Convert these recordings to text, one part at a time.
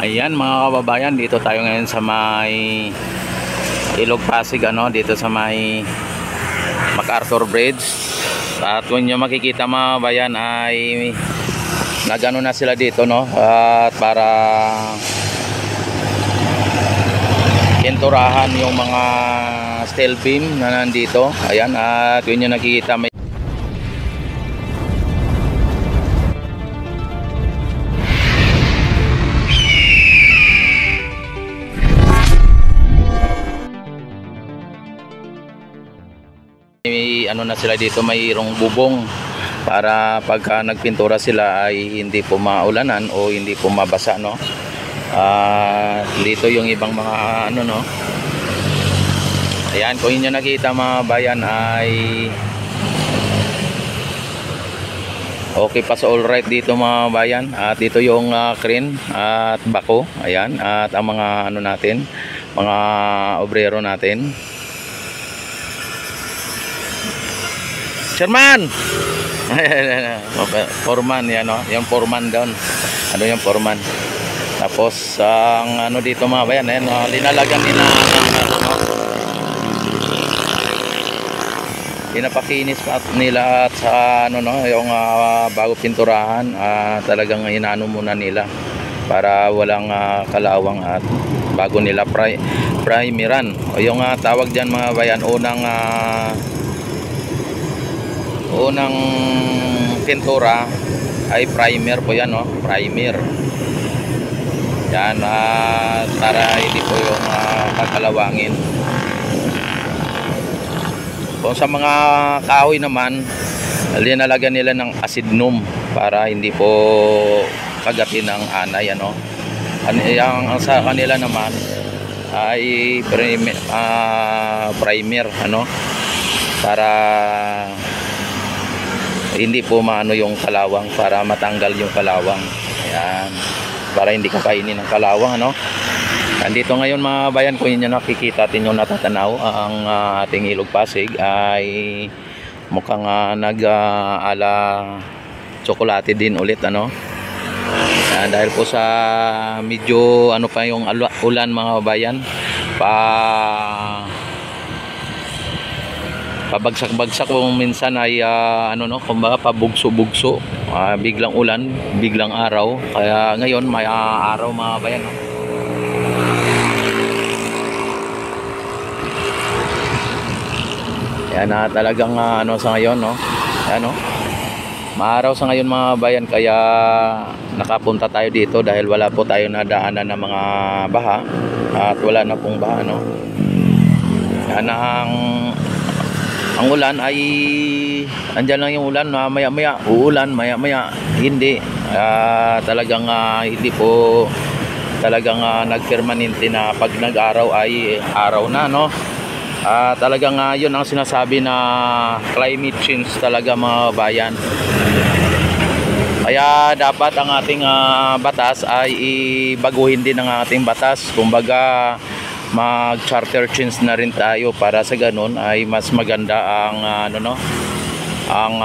Ayan mga kababayan, dito tayo ngayon sa may Ilog Pasig, dito sa may MacArthur Bridge. At kung nyo makikita mga kababayan ay nagano na sila dito, at para pinturahan yung mga steel beam na nandito. Ayan, at kung nyo nakikita may na sila dito, mayroong bubong para pagka nagpintura sila ay hindi po maulanan o hindi po mabasa, dito yung ibang mga ayan, kung inyo nakita mga bayan ay okay pa sa all right dito mga bayan. At dito yung crane at bako, ayan, at ang mga natin, mga obrero natin. Chairman! Foreman yan, yung foreman doon. Yung foreman. Tapos ang dito mga bayan, linalagan nila pinapakinis pa nila at sa yung bago pinturahan, talagang inano muna nila para walang kalawang at bago nila primeran. O yung tawag diyan mga bayan, unang pintura ay primer po yan, primer yan, para hindi po yung kakalawangin. Kung sa mga kahoy naman, linalagyan nila ng acidnum para hindi po kagatin ng anay, ang sa kanila naman ay primer, para hindi po maano yung kalawang, para matanggal yung kalawang. Ayan, para hindi kakainin ng kalawang, Nandito ngayon mga bayan, kung inyo nakikita at inyo natatanaw, ang ating Ilog Pasig ay mukhang nag-ala tsokolate din ulit, dahil po sa medyo pa yung ulan mga bayan, pabagsak-bagsak kung minsan ay kumbaga pabugso-bugso, biglang ulan, biglang araw. Kaya ngayon may araw mga bayan, Yan talagang sa ngayon, maaraw sa ngayon mga bayan, kaya nakapunta tayo dito dahil wala po tayo nadaanan ng mga baha at wala na pong baha, Yan ang ulan ay andyan lang yung ulan, maya-maya uulan, maya-maya hindi. Talagang hindi po talagang nagpermanente na pag nag-araw ay araw na, talagang yun ang sinasabi na climate change talaga mga bayan. Kaya dapat ang ating batas ay ibaguhin din ang ating batas. Kumbaga mag-charter change na rin tayo para sa ganun ay mas maganda ang ang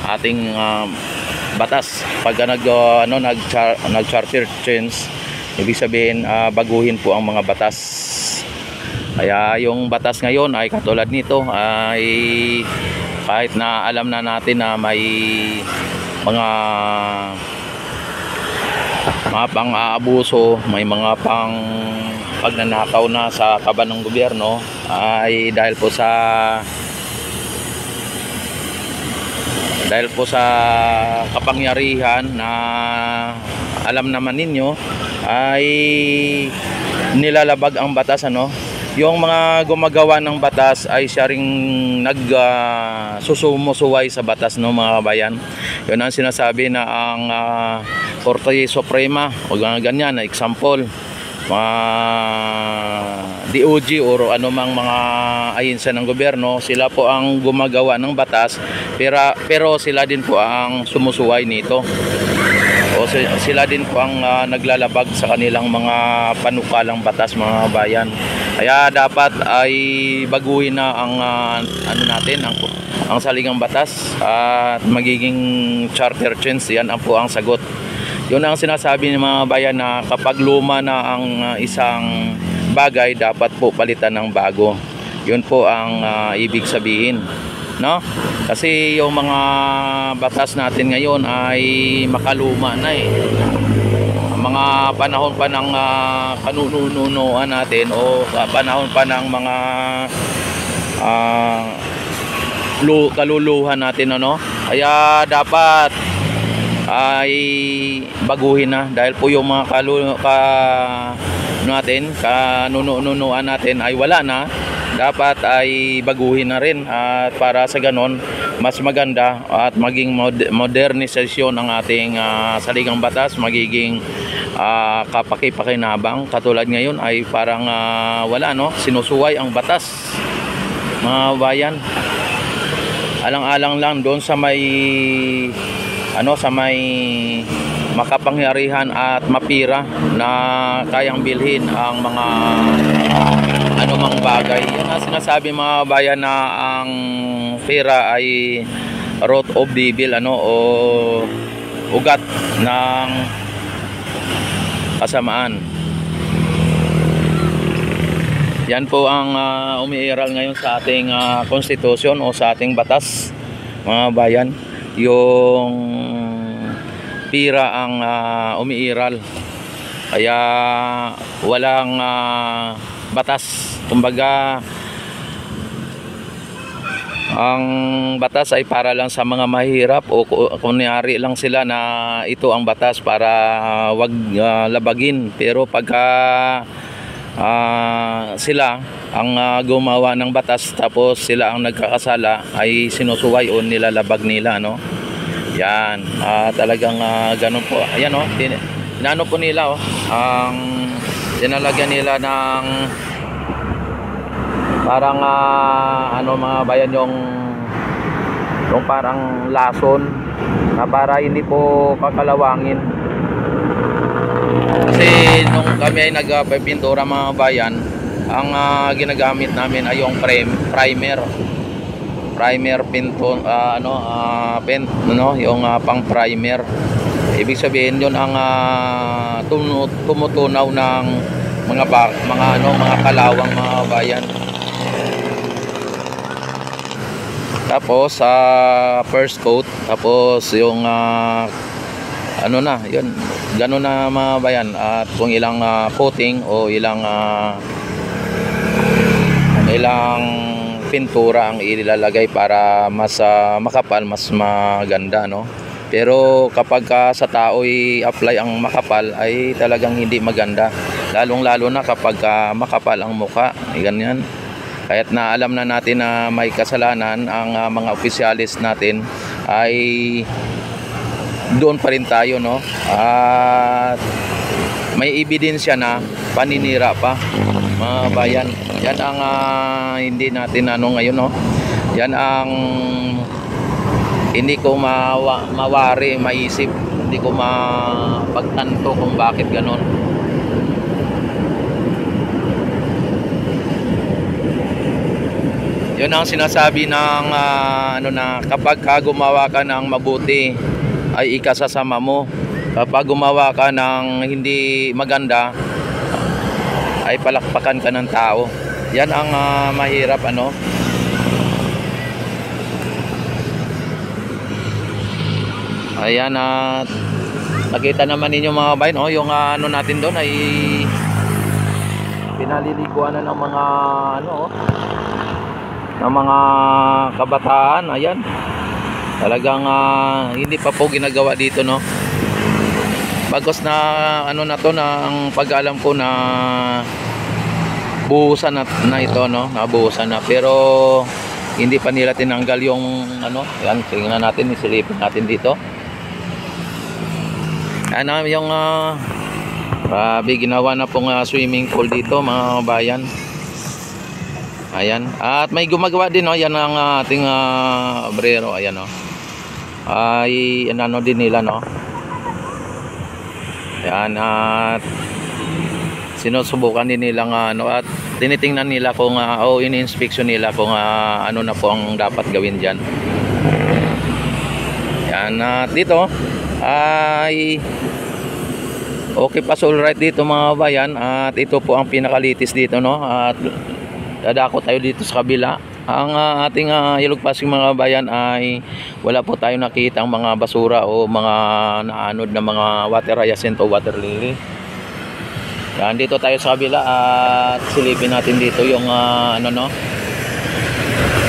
ating batas. Pag nag-charter change, ibig sabihin baguhin po ang mga batas. Kaya yung batas ngayon ay katulad nito, ay kahit na alam na natin na may mga pang-aabuso, may mga pagnanakaw na sa kaban ng gobyerno, ay dahil po sa kapangyarihan na alam naman ninyo, ay nilalabag ang batas, yung mga gumagawa ng batas ay siya ring susumusuway sa batas, mga bayan. Yun ang sinasabi na ang Korte Suprema o ganyan na example, DOJ o anumang mga ahensya ng gobyerno, sila po ang gumagawa ng batas, pero sila din po ang sumusuway nito, o sila din po ang naglalabag sa kanilang mga panukalang batas mga bayan. Kaya dapat ay baguhin na ang ang saligang batas at magiging charter change. Yan ang po ang sagot. Yun ang sinasabi ng mga bayan na kapag luma na ang isang bagay, dapat po palitan ng bago. Yun po ang ibig sabihin, no? Kasi yung mga batas natin ngayon ay makaluma na eh. Mga panahon pa ng kanununuan natin o panahon pa ng mga kaluluhan natin, ano? Kaya dapat ay baguhin na, dahil po yung mga kanunuan natin ay wala na. Dapat ay baguhin na rin, at para sa ganon mas maganda at maging modernisasyon ang ating saligang batas, magiging kapaki-pakinabang. Katulad ngayon ay parang wala, no, sinusuway ang batas, mga bayan. Alang-alang lang doon sa may makapangyarihan at mapira na kayang bilhin ang mga anumang bagay. Yan ang sinasabi, mga bayan, na ang pera ay root of evil, o ugat ng kasamaan. Yan po ang umiiral ngayon sa ating konstitusyon o sa ating batas, mga bayan. Yung pira ang umiiral, kaya walang batas. Kumbaga ang batas ay para lang sa mga mahirap, o kunyari lang sila na ito ang batas para wag labagin. Pero pagka sila ang gumawa ng batas, tapos sila ang nagkakasala, ay sinusuway o nilalabag nila, no? Yan, talagang ganun po. Ayan, inano po nila, ang dinalagyan nila ng parang mga bayan, yung parang lason na para hindi po kakalawangin. Kasi nung kami ay nagpipintura, mga bayan, ang ginagamit namin ay yung primer pinto, yung pang primer. Ibig sabihin yun ang tumutunaw ng mga kalawang, mga bayan. Tapos first coat, tapos yung yun, ganun na, mga bayan. At kung ilang coating o ilang pintura ang ilalagay para mas makapal, mas maganda, no? Pero kapag sa tao i-apply ang makapal, ay talagang hindi maganda, lalong-lalo na kapag makapal ang muka, ganyan. Kaya't na alam na natin na may kasalanan ang mga opisyalis natin, ay doon pa rin tayo, no? At may ebidensya na paninira pa, mga bayan. Yan ang hindi natin ngayon, no? Yan ang hindi ko maisip, hindi ko mapagtanto kung bakit ganon. Yun ang sinasabi ng na kapag gumawa ka ng mabuti, ay ikasasama mo. Kapag gumawa ka ng hindi maganda, ay palakpakan ka ng tao. Yan ang mahirap, Ayan, nakita naman ninyo, mga bayan, yung natin doon ay pinaliliguan na ng mga ng mga kabataan. Ayan, talagang hindi pa po ginagawa dito, no? Bagos na na to, na ang pag-alam ko na buhusan na ito, no? Nabuhusan na, pero hindi pa nila tinanggal yung yan. Tingnan natin, isilipin natin dito. Yung ginawa na pong swimming pool dito, mga bayan. Ayan, at may gumagawa din, yan ang ating obrero. Ayan, ay din nila, yan, at sinusubukan din nilang at tinitingnan nila kung ini-inspection nila kung na po ang dapat gawin diyan. Yan, at dito ay Okay pa, so alright dito mga bayan, at ito po ang pinakalitis dito, no, at dadako tayo dito sa kabila. Ang ating Ilog Pasig mga bayan ay wala po tayo nakita ang mga basura o mga naanod na mga water hyacinth o water lily. Yan, dito tayo sa kabila at silipin natin dito yung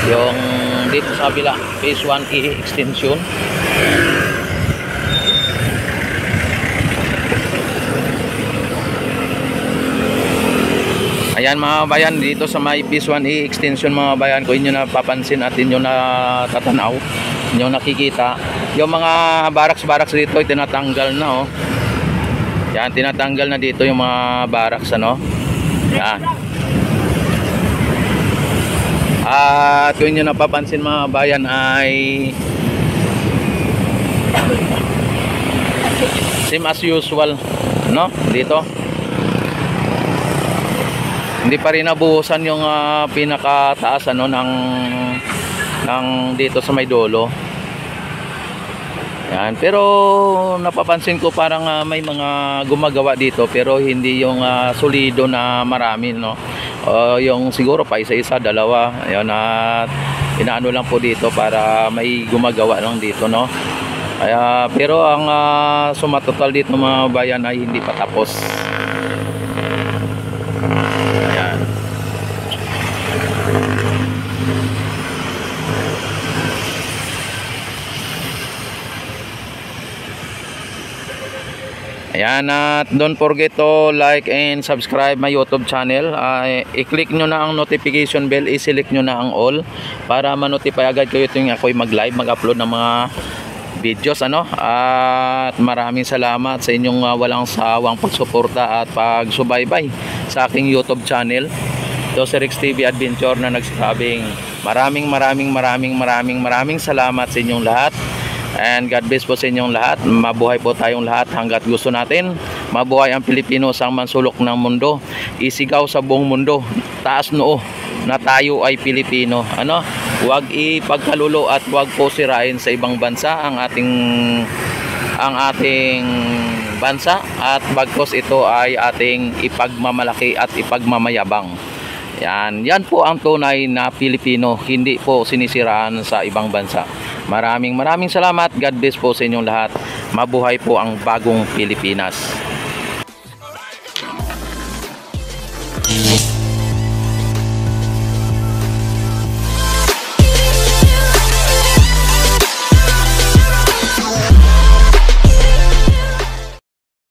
yung dito sa kabila, phase 1E extension. Ayan mga bayan, dito sa may phase 1E extension mga bayan, kung inyo napapansin at inyo natatanaw, inyo nakikita, yung mga barracks dito ay tinatanggal na, oh. Yan, tinatanggal na dito yung mga barracks, ano. Yan. At kung inyo napapansin mga bayan ay same as usual, no, dito. Hindi pa rin nabuhusan yung pinakataas ng dito sa may dulo. Yan, pero napapansin ko parang may mga gumagawa dito pero hindi yung solido na marami, no. Yung siguro pa isa-isa, dalawa. Ayun, at inaano lang po dito para may gumagawa lang dito, no. Kaya pero ang sumatotal dito mga bayan ay hindi pa tapos. Ayan, at don't forget to like and subscribe my YouTube channel. I-click nyo na ang notification bell, i-select nyo na ang all para ma-notify agad kayo tuwing ako'y mag-live, mag-upload ng mga videos, ano. At maraming salamat sa inyong walang sawang pagsuporta at pagsubaybay sa aking YouTube channel. Ito si Rex TV Adventure na nagsasabing maraming salamat sa inyong lahat. And God bless po sa inyong lahat. Mabuhay po tayong lahat hanggat gusto natin. Mabuhay ang Pilipino sa mansulok ng mundo. Isigaw sa buong mundo, taas noo, na tayo ay Pilipino. Ano? Huwag ipagkalulo at huwag po sirain sa ibang bansa ang ating bansa, at bagkos ito ay ating ipagmamalaki at ipagmamayabang. Yan po ang tunay na Pilipino, hindi po sinisiraan sa ibang bansa. Maraming salamat. God bless po sa inyong lahat. Mabuhay po ang bagong Pilipinas.